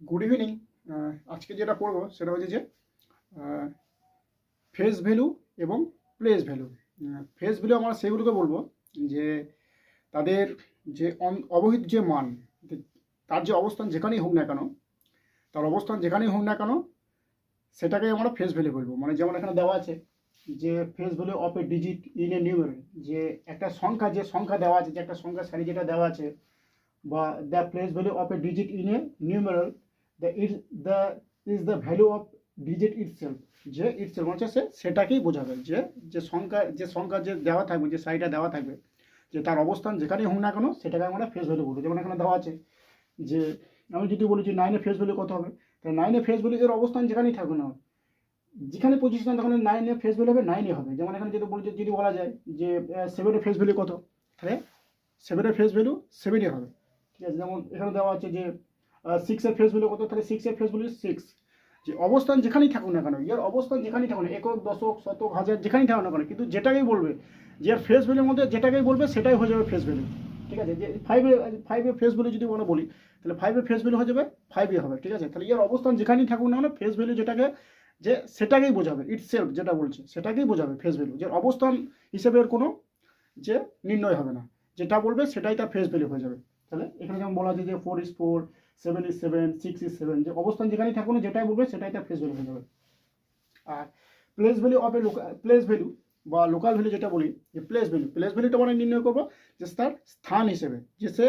Good evening. আজকে যেটা পড়বো সেটা হচ্ছে যে ফেস ভ্যালু এবং প্লেস ভ্যালু। ফেস ভ্যালু আমরা সেগুলোকে বলবো যে তাদের যে অবহিত যে মান, তার যে অবস্থান যেখানেই হোক না কেন, তার অবস্থান যেখানেই হোক না কেন সেটাকে আমরা ফেস ভ্যালু বলবো। মানে যেমন এখানে দেওয়া আছে যে face value of A digit in a numeral, যে একটা সংখ্যা, যে সংখ্যা দেওয়া আছে, যে একটা সংখ্যা সারি যেটা দেওয়া আছে, বা the place value of A digit in a numeral the is the value of digit itself. যে ইটসেলফ হচ্ছে সেটাকেই বোঝাবে, যে সংখ্যা যে দেওয়া থাকবে, যে সারিটা দেওয়া থাকবে, যে তার অবস্থান যেখানেই হোক না কেন সেটাকে আমরা ফেস ভ্যালু বলবো। যেমন এখানে দেওয়া আছে যে আমি যদি বলি যে 9 ফেস ভ্যালু কত হবে, তাহলে 9 ফেস ভ্যালু এর অবস্থান যেখানেই থাকবে না, যেখানে পজিশন তখন 9 ফেস ভ্যালু হবে 9 হবে। যেমন এখানে যদি বলা যায় যে 7 ফেস ভ্যালু কত, তাহলে 7 ফেস ভ্যালু 7 হবে। ঠিক আছে, যেমন এখানে দেওয়া আছে যে 6 ফেস ভ্যালু কত, তাহলে 6 ফেস ভ্যালু 6। যে অবস্থান যেখানেই থাকুক না কেন, এর অবস্থান যেখানেই থাকুক না, একক, দশক, শতক, হাজার, যেখানেই থাকুক না কেন, কিন্তু যেটাকেই বলবে, যে ফেস ভ্যালুর মধ্যে যেটাকেই বলবে সেটাই হয়ে যাবে ফেস ভ্যালু। ঠিক আছে, যে 5 ফেস ভ্যালু যদি আমরা বলি, তাহলে 5 ফেস ভ্যালু হয়ে যাবে 5 হবে। ঠিক আছে, তাহলে এর অবস্থান যেখানেই থাকুক না কেন ফেস ভ্যালু যেটাকে, যে সেটাকেই বোঝাবে, ইটসেলফ যেটা বলছে সেটাকেই বোঝাবে ফেস ভ্যালু। যে অবস্থান হিসেবে এর কোনো যে নির্ণয় হবে না, যেটা বলবে সেটাই তার ফেস ভ্যালু হয়ে যাবে। তাহলে এখানে যেমন বলা আছে যে 4 is 4, 7 is 7, 6 is 7, যে অবস্থান যেখানেই থাকুক না যেটাই বলবে সেটাই তার ফেস ভ্যালু হয়ে যাবে। আর place value of a place value বা লোকাল ভ্যালু যেটা বলি, যে প্লেস ভ্যালুটা মানে নির্ণয় করবো যে তার স্থান হিসেবে, যে সে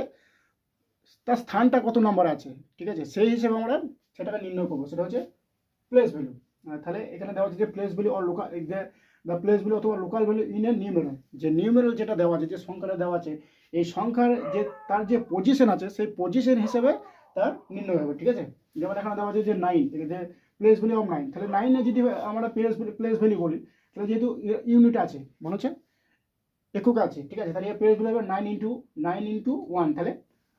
তার স্থানটা কত নম্বরে আছে, ঠিক আছে, সেই হিসেবে আমরা সেটাকে নির্ণয় করবো, সেটা হচ্ছে প্লেস ভ্যালু। তাহলে এখানে দেওয়া আছে যে place value or local, the place value অথবা local value in a numeral. যে নিউমেরাল যেটা দেওয়া আছে, যে সংখ্যাটা দেওয়া আছে, এই সংখ্যার যে তার যে পজিশন আছে সেই পজিশন হিসেবে তার নির্ণয় হবে। ঠিক আছে, যেমন এখানে দেওয়া আছে যে 9, যে প্লেস ভ্যালু অফ 9, তাহলে 9 যদি আমরা প্লেস ভ্যালু বলি, তাহলে যেহেতু ইউনিট আছে, মনে হচ্ছে একক আছে, ঠিক আছে, তাহলে প্লেস ভ্যালু হবে 9 ইন্টু 1, তাহলে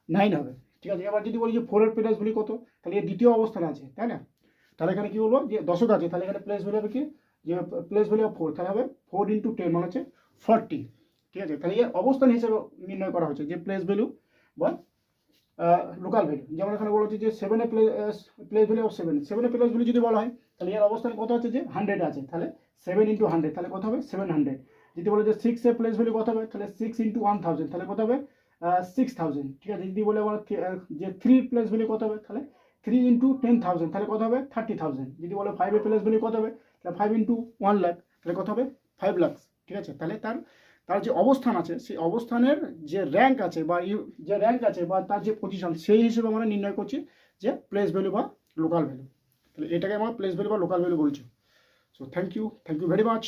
9 হবে। ঠিক আছে, এবার যদি বলি যে 4 প্লেস ভ্যালু কত, তাহলে এর দ্বিতীয় অবস্থানে আছে, তাই না? তাহলে এখানে কি বলবো, যে দশক আছে, তাহলে এখানে প্লেস ভ্যালু হবে কি, যে প্লেস ভ্যালু অফ 4, তাহলে হবে 4 × 10 মানে হচ্ছে 40। ঠিক আছে, তাহলে এর অবস্থান হিসেবে নির্ণয় করা হচ্ছে যে প্লেস ভ্যালু বা লোকাল ভ্যালু। যেমন এখানে বলা হচ্ছে যে 7 place value of 7 place value যদি বলা হয়, তাহলে এর অবস্থান কত আছে, যে 100 আছে, তাহলে 7 × 100, তাহলে কত হবে 700। যদি বলে যে 6 প্লেস ভ্যালু কত হবে, তাহলে 6 × 1000, তাহলে কত হবে 6000। ঠিক আছে, যদি বলে আমরা যে 3 প্লেস ভ্যালু কত হবে, তাহলে 3 × 10,000, তাহলে কত হবে 30,000। যদি বলে 5 প্লেস ভ্যালু কত হবে, তাহলে 5 × 1 লাখ, তাহলে কত হবে 5 লাখ। ঠিক আছে, তাহলে তার যে অবস্থান আছে সেই অবস্থানের যে র্যাঙ্ক আছে বা তার যে পজিশন, সেই হিসেবে আমরা নির্ণয় করছি যে প্লেস ভ্যালু বা লোকাল ভ্যালু। তাহলে এটাকে আমরা প্লেস ভ্যালু বা লোকাল ভ্যালু বলছি। So thank you very much.